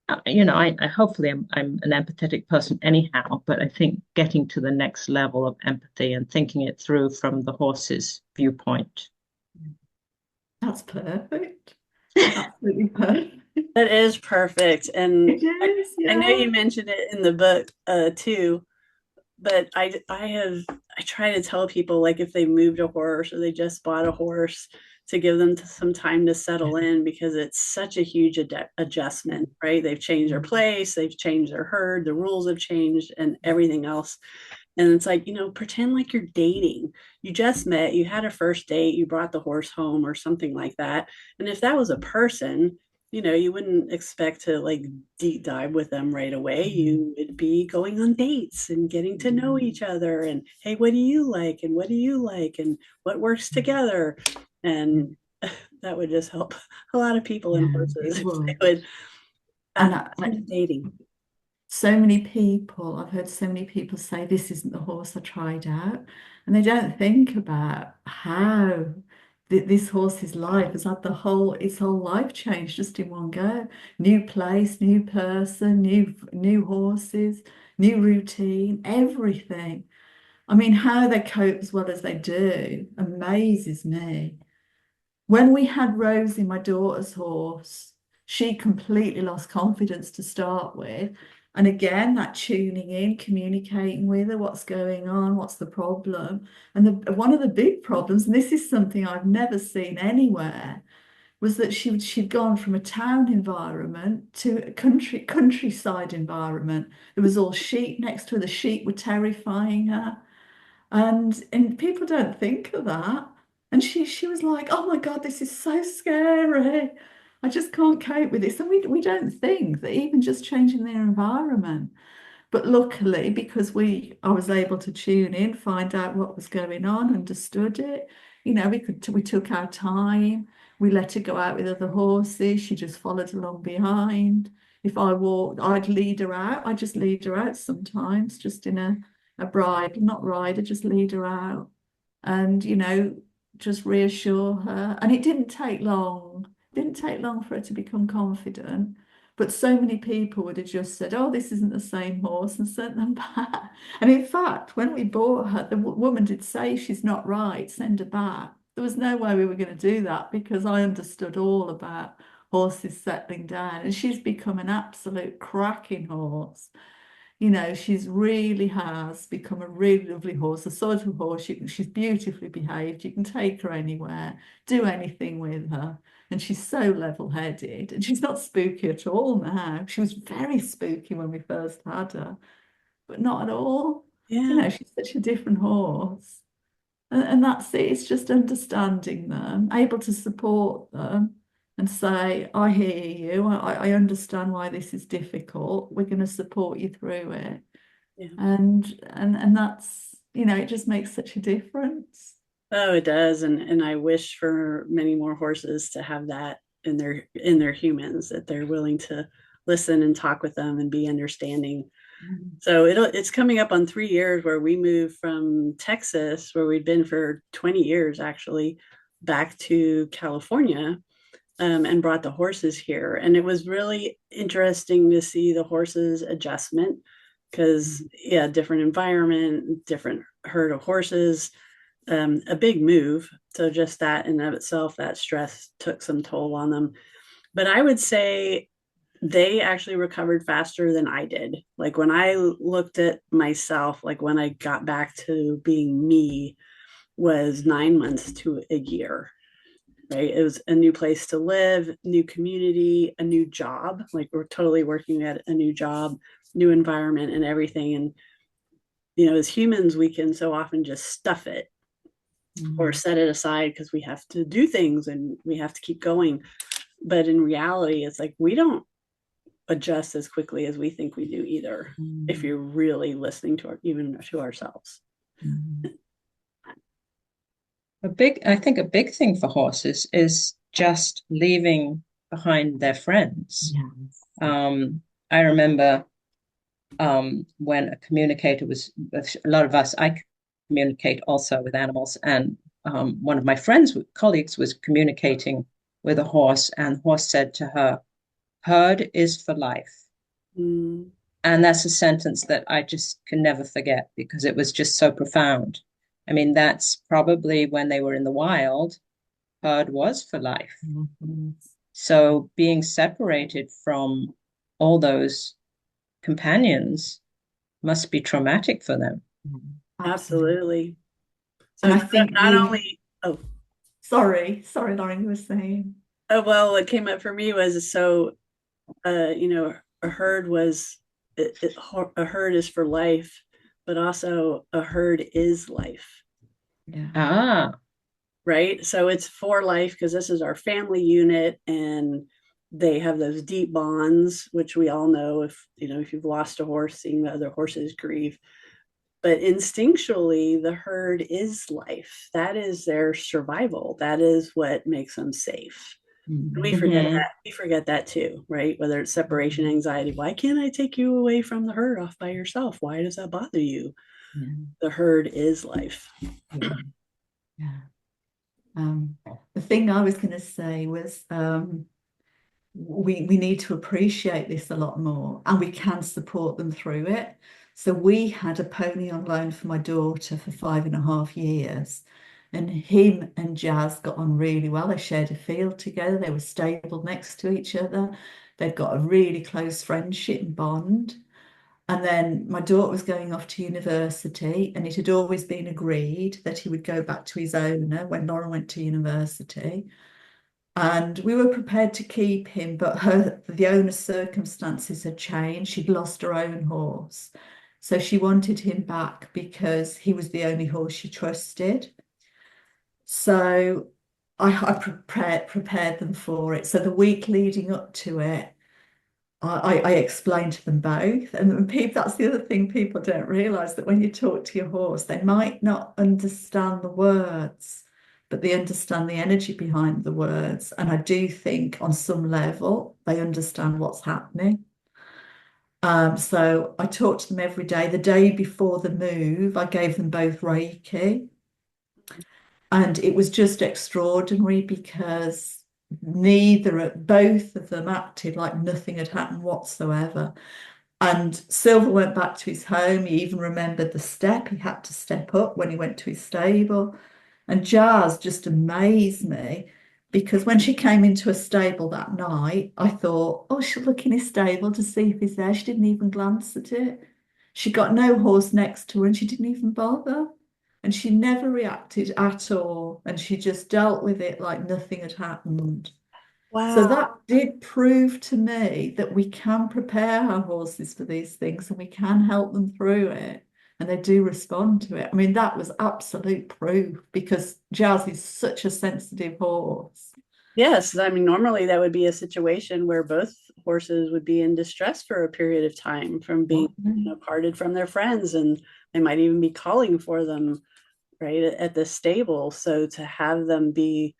I hopefully I'm an empathetic person anyhow, but I think getting to the next level of empathy and thinking it through from the horse's viewpoint.
that's perfect. Absolutely perfect.
That is perfect. And
It is,
I know
yeah.
you mentioned it in the book too, but I try to tell people, like, if they moved a horse or they just bought a horse, to give them some time to settle in, because it's such a huge adjustment, right? They've changed their place, they've changed their herd, the rules have changed, and everything else. And it's like, pretend like you're dating. You just met, you had a first date, you brought the horse home or something like that. And if that was a person, you wouldn't expect to like deep dive with them right away.
Mm.
You would be going on dates and getting to know each other. And hey, what do you like? And what do you like? And what works together? And that would just help a lot of people in
Yeah,
horses
it
if they
would.
would
And
pretend dating.
so many people, I've heard so many people say, this isn't the horse I tried out. And they don't think about how this horse's life has had its whole life changed just in one go. New place, new person, new horses, new routine, everything. I mean, how they cope as well as they do amazes me. When we had Rosie, my daughter's horse, she completely lost confidence to start with. And again, that tuning in, communicating with her, what's going on, what's the problem. And one of the big problems, and this is something I've never seen anywhere, was that she'd gone from a town environment to a countryside environment. There was all sheep next to her. The sheep were terrifying her. And people don't think of that. And she was like, oh my God, this is so scary. I just can't cope with this. And we don't think that even just changing their environment. But luckily, because I was able to tune in, find out what was going on, understood it. We took our time. We let her go out with other horses. She just followed along behind. If I walked, I'd lead her out. I just lead her out sometimes, just in a bride, not rider, just lead her out. And, just reassure her. And it didn't take long. It didn't take long for her to become confident. But so many people would have just said, oh, this isn't the same horse, and sent them back. And in fact, when we bought her, the woman did say, she's not right, send her back. There was no way we were going to do that because I understood all about horses settling down. And she's become an absolute cracking horse. She's really has become a really lovely horse, a sort of horse. She's beautifully behaved. You can take her anywhere, do anything with her. And she's so level-headed. And she's not spooky at all now. She was very spooky when we first had her, but not at all.
Yeah.
She's such a different horse. And that's it. It's just understanding them, able to support them and say, I hear you. I understand why this is difficult. We're going to support you through it.
Yeah.
And that's, it just makes such a difference.
Oh, it does. And I wish for many more horses to have that in their humans, that they're willing to listen and talk with them and be understanding. So it's coming up on 3 years where we moved from Texas, where we'd been for 20 years actually, back to California, and brought the horses here. And it was really interesting to see the horses adjustment because, yeah, different environment, different herd of horses, a big move. So just that in of itself, that stress took some toll on them. But I would say they actually recovered faster than I did. Like when I looked at myself, like when I got back to being me was 9 months to a year, right? It was a new place to live, new community, a new job. Like we're totally working at a new job, new environment and everything. And, as humans, we can so often just stuff it or set it aside because we have to do things and we have to keep going. But in reality, it's like we don't adjust as quickly as we think we do either, if you're really listening even to ourselves.
I think a big thing for horses is just leaving behind their friends. I remember when a communicator a lot of us, I communicate also with animals, and one of my colleagues was communicating with a horse, and the horse said to her, herd is for life. And that's a sentence that I just can never forget because it was just so profound. I mean, that's probably when they were in the wild, herd was for life. So being separated from all those companions must be traumatic for them.
Absolutely. So
And I think
not only,
sorry, Lauren, you were saying.
Oh, well, what came up for me was a herd a herd is for life, but also a herd is life. Right. So it's for life because this is our family unit and they have those deep bonds, which we all know if you've lost a horse, seeing the other horses grieve. But instinctually, the herd is life. That is their survival. That is what makes them safe. We forget that. We forget that too, right? Whether it's separation anxiety. Why can't I take you away from the herd off by yourself? Why does that bother you? The herd is life.
The thing I was going to say was we need to appreciate this a lot more, and we can support them through it. So we had a pony on loan for my daughter for 5.5 years, and him and Jazz got on really well. They shared a field together. They were stabled next to each other. They've got a really close friendship and bond. And then my daughter was going off to university, and it had always been agreed that he would go back to his owner when Lauren went to university. And we were prepared to keep him, but the owner's circumstances had changed. She'd lost her own horse. So she wanted him back because he was the only horse she trusted. So I prepared them for it. So the week leading up to it, I explained to them both. And people, that's the other thing people don't realize, that when you talk to your horse, they might not understand the words, but they understand the energy behind the words. And I do think on some level, they understand what's happening. So I talked to them every day. The day before the move, I gave them both Reiki. And it was just extraordinary because both of them acted like nothing had happened whatsoever. And Silver went back to his home. He even remembered the step. He had to step up when he went to his stable. And Jazz just amazed me because when she came into a stable that night, I thought, oh, she'll look in his stable to see if he's there. She didn't even glance at it. She got no horse next to her and she didn't even bother. And she never reacted at all. And she just dealt with it like nothing had happened. So
Wow.
that did prove to me that we can prepare our horses for these things and we can help them through it. And they do respond to it. I mean, that was absolute proof because Jazz is such a sensitive horse.
Yes, I mean, normally that would be a situation where both horses would be in distress for a period of time from being, parted from their friends, and they might even be calling for them, right, at the stable. So to have them be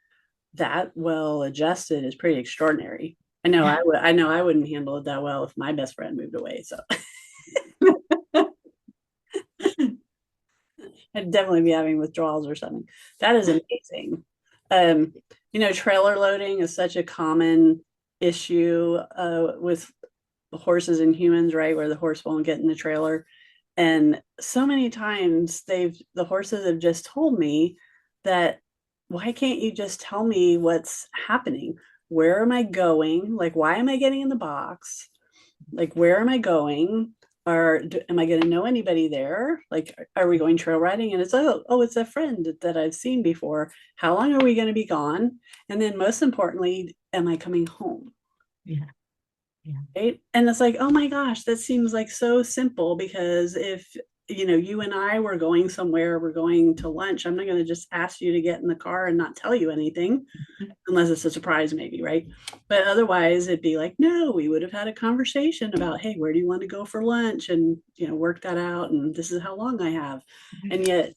that well adjusted is pretty extraordinary. I know
Yeah.
I know I wouldn't handle it that well if my best friend moved away. So I'd definitely be having withdrawals or something. That is amazing. Um, trailer loading is such a common issue with horses and humans, right? Where the horse won't get in the trailer. And so many times the horses have just told me that, why can't you just tell me what's happening? Where am I going? Like, why am I getting in the box? Like, where am I going? Am I going to know anybody there? Like, are we going trail riding? And it's, oh, it's a friend that I've seen before. How long are we going to be gone? And then most importantly, am I coming home?
Yeah. Yeah.
Right. And it's like, oh my gosh, that seems like so simple, because if you and I were going somewhere, we're going to lunch, I'm not going to just ask you to get in the car and not tell you anything unless it's a surprise, maybe, right? But otherwise it'd be like, no, we would have had a conversation about, hey, where do you want to go for lunch, and work that out, and this is how long I have. And yet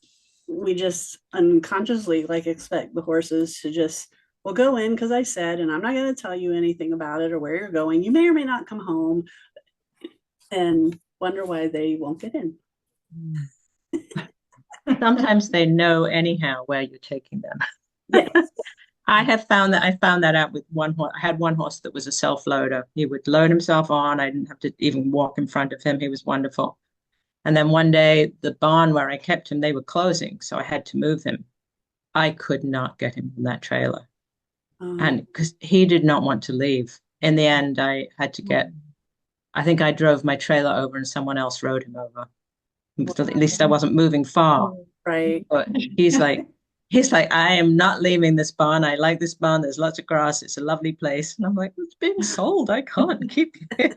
we just unconsciously like expect the horses to just, well, go in because I said, and I'm not going to tell you anything about it or where you're going. You may or may not come home, and wonder why they won't get in.
Sometimes they know anyhow where you're taking them.
Yes.
I found that out with one horse. I had one horse that was a self-loader. He would load himself on. I didn't have to even walk in front of him. He was wonderful. And then one day, the barn where I kept him, they were closing, so I had to move him. I could not get him in that trailer. And because he did not want to leave. In the end, I had to I think I drove my trailer over and someone else rode him over. At least I wasn't moving far.
Right.
But he's like, I am not leaving this barn. I like this barn. There's lots of grass. It's a lovely place. And I'm like, it's being sold. I can't keep you here.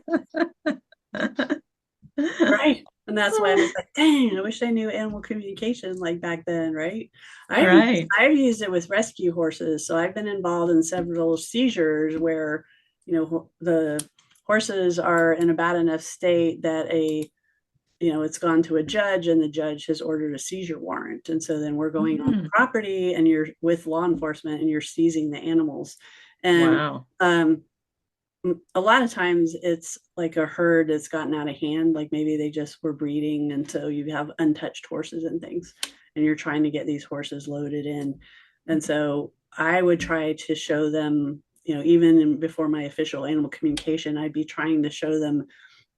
Right. And that's why I was like, dang, I wish I knew animal communication like back then, right?
Right.
I've used it with rescue horses. So I've been involved in several seizures where, the horses are in a bad enough state that it's gone to a judge, and the judge has ordered a seizure warrant. And so then we're going on the property, and you're with law enforcement, and you're seizing the animals. And
Wow.
a lot of times it's like a herd that's gotten out of hand, like maybe they just were breeding, and so you have untouched horses and things, and you're trying to get these horses loaded in. And so I would try to show them, even before my official animal communication, I'd be trying to show them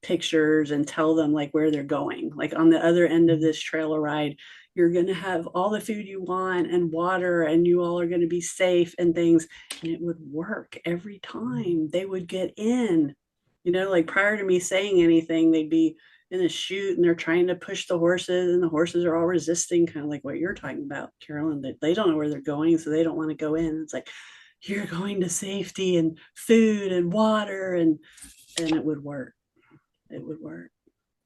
pictures and tell them like where they're going. Like, on the other end of this trailer ride, you're going to have all the food you want and water, and you all are going to be safe and things. And it would work every time. They would get in, like prior to me saying anything, they'd be in a chute and they're trying to push the horses, and the horses are all resisting, kind of like what you're talking about, Carolyn, that they don't know where they're going, so they don't want to go in. It's like, you're going to safety and food and water, and it would work. It would work.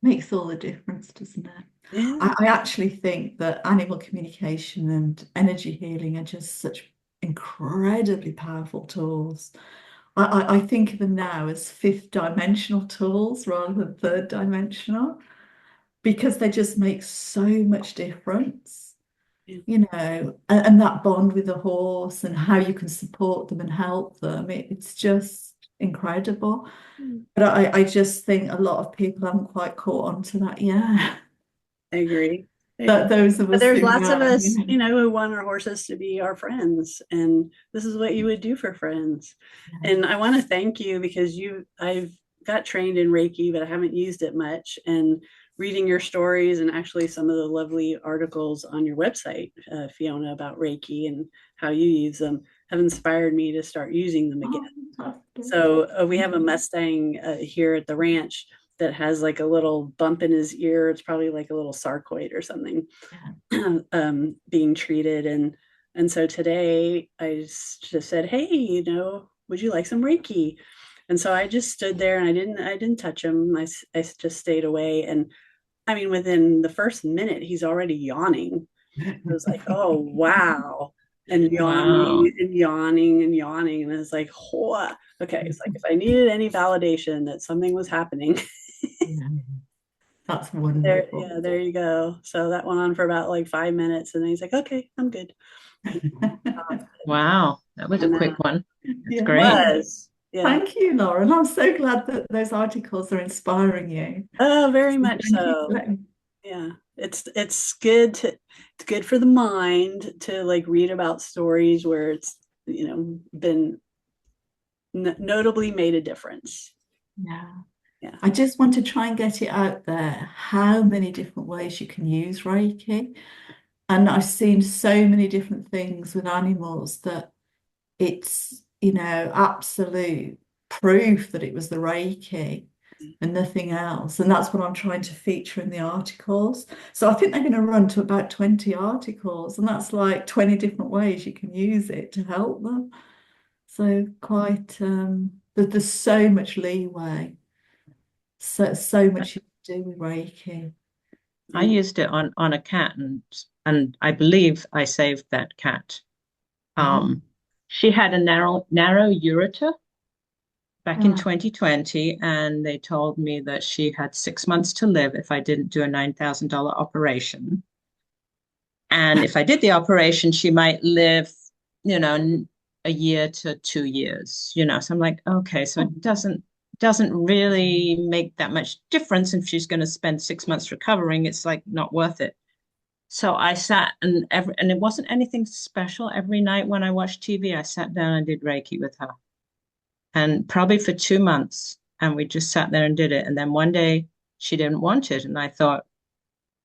Makes all the difference, doesn't it?
Yeah.
I actually think that animal communication and energy healing are just such incredibly powerful tools. I think of them now as fifth dimensional tools rather than third dimensional, because they just make so much difference,
Yeah.
you know, and that bond with the horse and how you can support them and help them. It's just incredible. But I just think a lot of people haven't quite caught on to that yet.
I agree.
That those of
But
us
there's
who
lots of
know,
us, who want our horses to be our friends, and this is what you would do for friends. And I want to thank you because I've got trained in Reiki, but I haven't used it much. And reading your stories and actually some of the lovely articles on your website, Fiona, about Reiki and how you use them have inspired me to start using them again.
fantastic.
So we have a Mustang here at the ranch that has like a little bump in his ear. It's probably like a little sarcoid or something, being treated. And so today I just said, hey, would you like some Reiki? And so I just stood there and I didn't touch him. I just stayed away. And I mean, within the first minute, he's already yawning. It was like, oh, wow. And
Wow.
yawning and yawning and yawning. And it's like, oh, okay. It's like if I needed any validation that something was happening,
That's
there,
wonderful.
there you go. So that went on for about like 5 minutes. And then he's like, okay, I'm good.
Wow. That was a
And
quick one. That's
Yeah.
great.
yeah.
Thank you, Lauren. I'm so glad that those articles are inspiring you.
Oh, very
So
much
thank you
so.
for letting-
Yeah. It's good for the mind to like read about stories where it's, been notably made a difference.
Yeah.
Yeah.
I just want to try and get it out there how many different ways you can use Reiki. And I've seen so many different things with animals that it's, absolute proof that it was the Reiki and nothing else. And that's what I'm trying to feature in the articles. So I think they're going to run to about 20 articles, and that's like 20 different ways you can use it to help them. So quite, there's so much leeway, so much you can do with Reiki.
I used it on a cat, and I believe I saved that cat.
Oh,
She had a narrow ureter back in
ah,
2020, and they told me that she had 6 months to live if I didn't do a $9,000 operation. And if I did the operation, she might live, a year to 2 years, So I'm like, okay, so it doesn't really make that much difference if she's going to spend 6 months recovering. It's like not worth it. So I sat and it wasn't anything special. Every night when I watched TV, I sat down and did Reiki with her. And probably for 2 months, and we just sat there and did it. And then one day she didn't want it. And I thought,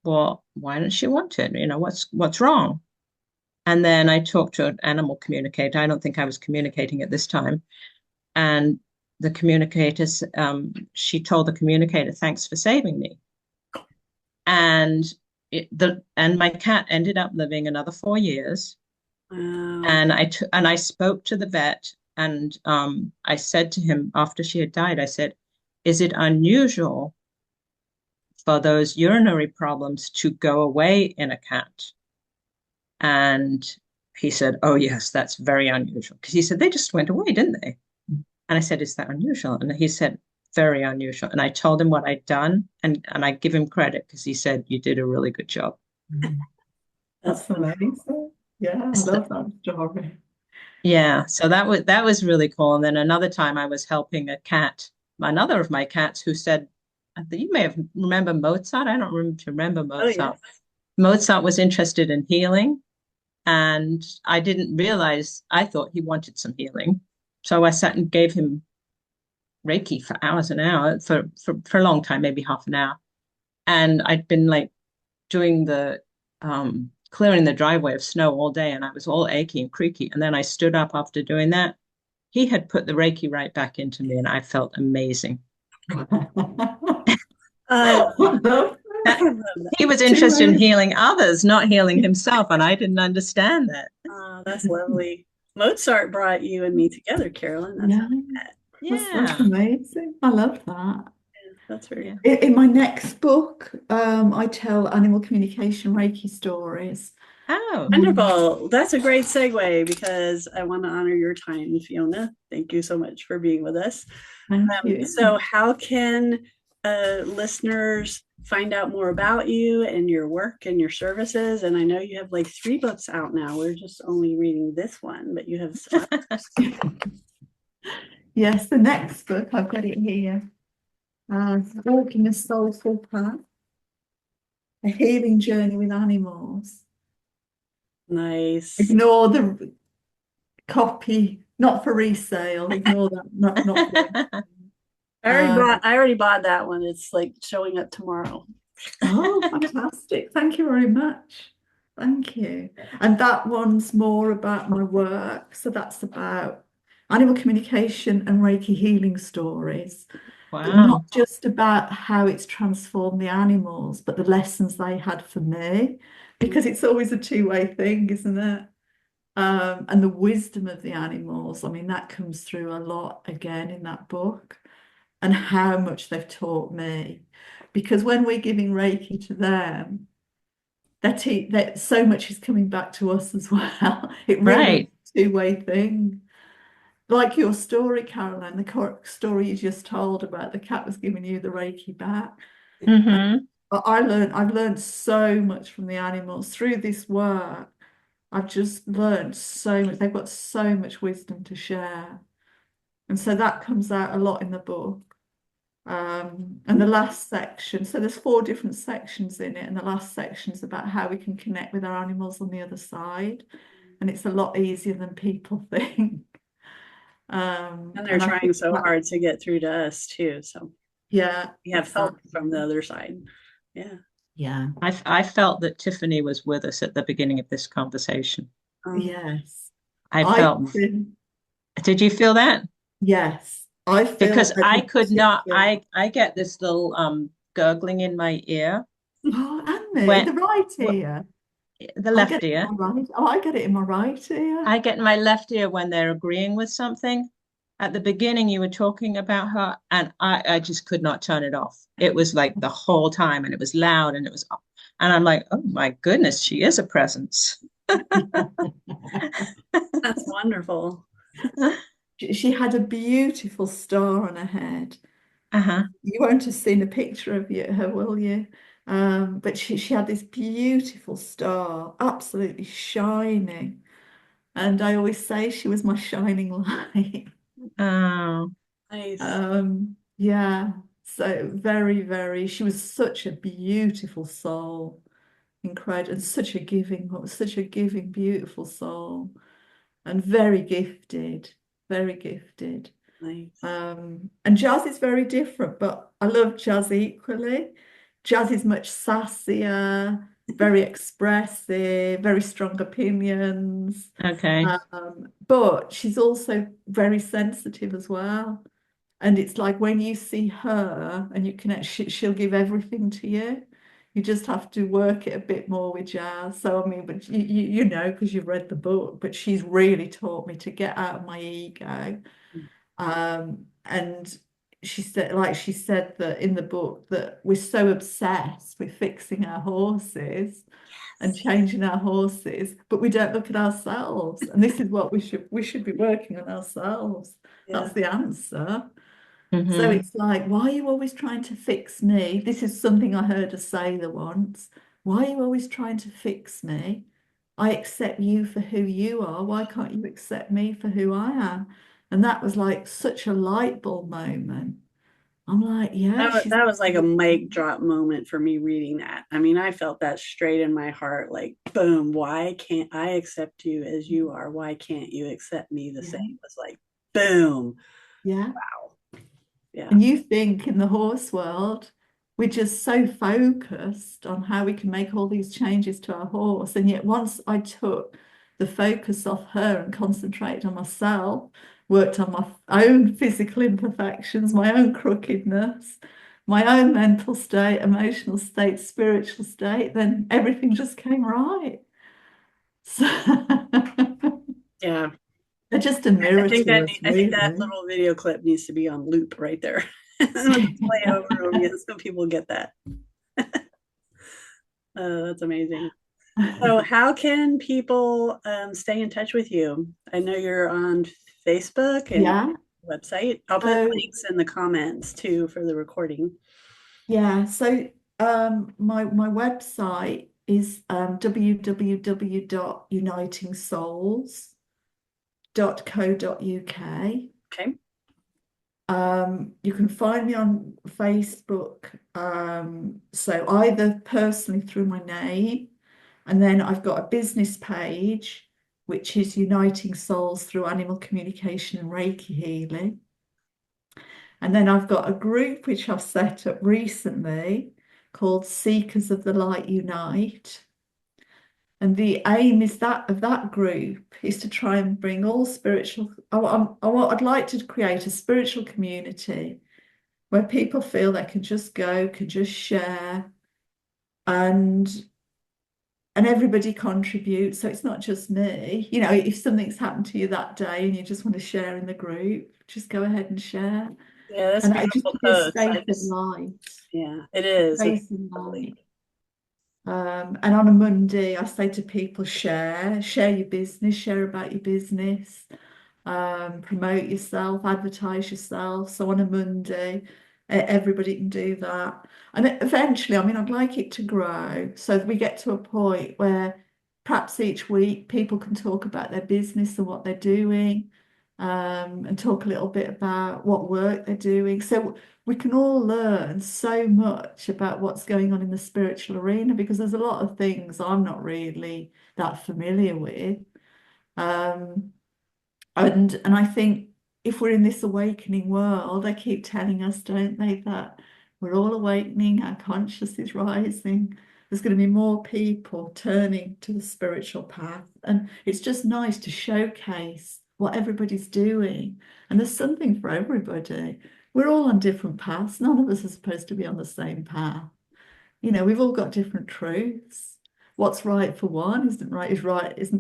well, why didn't she want it? What's wrong? And then I talked to an animal communicator. I don't think I was communicating at this time. And the communicators, she told the communicator, thanks for saving me. And my cat ended up living another 4 years.
Wow.
And I spoke to the vet, and I said to him after she had died, I said, is it unusual for those urinary problems to go away in a cat? And he said, oh, yes, that's very unusual. Because he said, they just went away, didn't they? And I said, is that unusual? And he said, very unusual. And I told him what I'd done, and I give him credit because he said, you did a really good job.
that's amazing. Yeah, I love that story.
Yeah, so that was really cool. And then another time I was helping another of my cats who said, I think you may have remember Mozart. I don't remember
Oh, yeah.
Mozart. Mozart was interested in healing, and I didn't realize, I thought he wanted some healing. So I sat and gave him Reiki for hours and hours, for a long time, maybe half an hour. And I'd been like doing the clearing the driveway of snow all day, and I was all achy and creaky. And then I stood up after doing that. He had put the Reiki right back into me, and I felt amazing.
I
Love
That,
love that.
he was
two
interested in
ways.
healing others, not healing himself, and I didn't understand that.
Oh, that's lovely. Mozart brought you and me together, Carolyn. That's
Yeah, that's
Yeah.
amazing. I love that.
that's very
Yeah.
In my next book, I tell animal communication Reiki stories.
Oh,
wonderful. That's a great segue because I want to honor your time, Fiona. Thank you so much for being with us.
Thank you.
So, how can listeners find out more about you and your work and your services? And I know you have like 3 books out now. We're just only reading this one, but you have so
Yes, the next book, I've got it here. Walking a Soulful Path, a healing journey with animals.
nice.
Ignore the copy, not for resale. Ignore that. Not for,
I already bought that one. It's like showing up tomorrow.
oh, fantastic. Thank you very much. Thank you. And that one's more about my work. So that's about animal communication and Reiki healing stories. But not
wow.
just about how it's transformed the animals, but the lessons they had for me, because it's always a two-way thing, isn't it? And the wisdom of the animals, I mean, that comes through a lot again in that book, and how much they've taught me. Because when we're giving Reiki to them, that so much is coming back to us as well. It really is
Right.
a two-way thing. Like your story, Caroline, the story you just told about the cat was giving you the Reiki back.
Mm-hmm.
I've learned so much from the animals through this work. I've just learned so much. They've got so much wisdom to share. And so that comes out a lot in the book. And the last section, so there's 4 different sections in it, and the last section is about how we can connect with our animals on the other side. And it's a lot easier than people think.
And they're
And I
trying
think
so
that,
hard to get through to us too. So
yeah,
we have help from the
exactly.
other side. Yeah.
Yeah.
I felt that Tiffany was with us at the beginning of this conversation.
Um,
Yes.
I
I
felt,
feel,
did you feel that?
yes, I feel
Because
as
I
if
could not,
Tiffany.
I get this little gurgling in my ear
Oh, and me,
when
the right
wh-
ear.
the
I get
left
it in
ear.
my right. Oh, I get it in my right ear.
I get in my left ear when they're agreeing with something. At the beginning, you were talking about her, and I just could not turn it off. It was like the whole time, and it was loud, and it was, and I'm like, oh my goodness, she is a presence.
that's wonderful.
She had a beautiful star on her head.
Uh-huh.
You won't have seen a picture of her, will you? But she had this beautiful star, absolutely shining. And I always say she was my shining light.
Oh,
Nice.
Yeah, so very, very, she was such a beautiful soul, incredible, and such a giving, beautiful soul, and very gifted, very gifted.
Nice.
And Jazz is very different, but I love Jazz equally. Jazz is much sassier, very expressive, very strong opinions.
okay.
But she's also very sensitive as well. And it's like when you see her and you connect, she'll give everything to you. You just have to work it a bit more with Jazz. So I mean, but you know, because you've read the book, but she's really taught me to get out of my ego. And she said that in the book that we're so obsessed with fixing our horses and changing our horses, but we don't look at ourselves. And this is what we should be working on ourselves.
Yeah.
That's the answer. So
Mm-hmm.
it's like, why are you always trying to fix me? This is something I heard a sailor once. Why are you always trying to fix me? I accept you for who you are. Why can't you accept me for who I am? And that was like such a light bulb moment. I'm like, yeah, she's
That was like a mic drop moment for me reading that. I mean, I felt that straight in my heart, like, boom, why can't I accept you as you are? Why can't you accept me the
yeah,
same? It was like, boom.
yeah.
Wow. Yeah.
And you think in the horse world, we're just so focused on how we can make all these changes to our horse. And yet, once I took the focus off her and concentrated on myself, worked on my own physical imperfections, my own crookedness, my own mental state, emotional state, spiritual state, then everything just came right. So,
Yeah.
They're just a mirror
I think
to
that
us,
I think that
really.
little video clip needs to be on loop right there. And play over and over again so people get that. That's amazing. So how can people stay in touch with you? I know you're on Facebook and
Yeah.
website. I'll put
So
links in the comments too for the recording.
yeah, so my website is www.unitingsouls.co.uk.
Okay.
You can find me on Facebook, so either personally through my name, and then I've got a business page, which is Uniting Souls Through Animal Communication and Reiki Healing. And then I've got a group which I've set up recently called Seekers of the Light Unite. And the aim is that of that group is to try and bring all spiritual. I'd like to create a spiritual community where people feel they can just go, can just share, and everybody contributes. So it's not just me. You know, if something's happened to you that day and you just want to share in the group, just go ahead and share.
Yeah, that's a
And I just
beautiful
be a
post.
space of light,
Yeah, it is. It's
space of
lovely.
light. And on a Monday, I say to people, share your business, share about your business, promote yourself, advertise yourself. So on a Monday, everybody can do that. And eventually, I mean, I'd like it to grow so that we get to a point where perhaps each week people can talk about their business and what they're doing, and talk a little bit about what work they're doing. So we can all learn so much about what's going on in the spiritual arena, because there's a lot of things I'm not really that familiar with. Um, and I think if we're in this awakening world, they keep telling us, don't they, that we're all awakening, our conscious is rising. There's going to be more people turning to the spiritual path. And it's just nice to showcase what everybody's doing. And there's something for everybody. We're all on different paths. None of us are supposed to be on the same path. You know, we've all got different truths. What's right for one isn't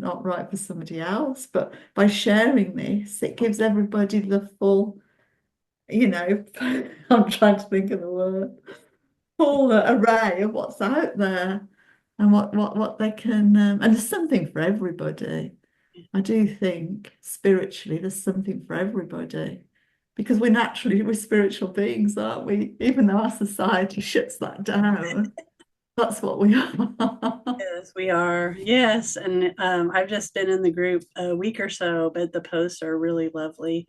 not right for somebody else. But by sharing this, it gives everybody the full, you know, I'm trying to think of the word, full array of what's out there and what they can, and there's something for everybody. I do think spiritually there's something for everybody, because we're spiritual beings, aren't we? Even though our society shuts that down, that's what we are.
Yes, we are. Yes, and I've just been in the group a week or so, but the posts are really lovely,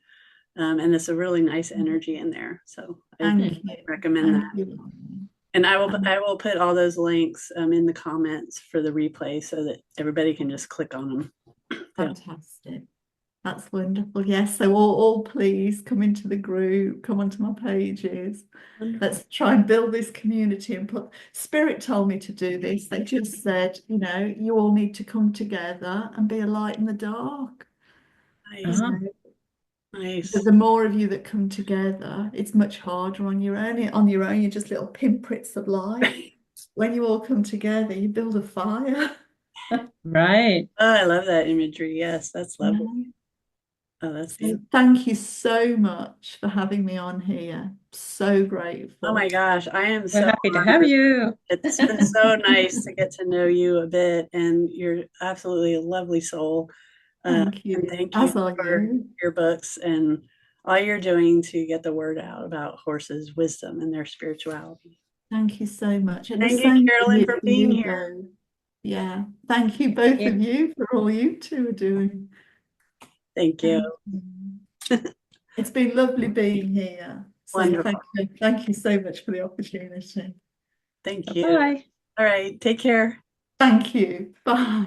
and it's a really nice energy in there. So I
Thank you.
recommend
Thank
that.
you, Lauren.
And I will put all those links in the comments for the replay so that everybody can just click on them.
Fantastic. That's wonderful. Yes, so all please come into the group, come onto my pages.
Wonderful.
Let's try and build this community and put Spirit told me to do this. They just said, you know, you all need to come together and be a light in the dark.
Nice.
Uh-huh.
Nice.
The more of you that come together, it's much harder on your own. On your own, you're just little pinpricks of light. When you all come together, you build a fire.
Right.
Oh, I love that imagery. Yes, that's lovely.
Yeah.
Oh, that's
So
beautiful.
thank you so much for having me on here. So
Oh
grateful.
my gosh, I am
We're
so
happy to have
honored.
you.
It's been so nice to get to know you a bit, and you're absolutely a lovely soul.
Thank
And
you.
thank you
As are
for
you.
your books and all you're doing to get the word out about horses' wisdom and their spirituality.
Thank you so much. And the
Thank you,
same
Carolyn, for
for
being
you
here.
both. Yeah. Thank you, both
Yeah.
of you, for all you two are doing.
Thank you.
It's been lovely being here. So
Wonderful.
thank you so much for the opportunity.
Thank you.
Bye.
All right, take care.
Thank you. Bye.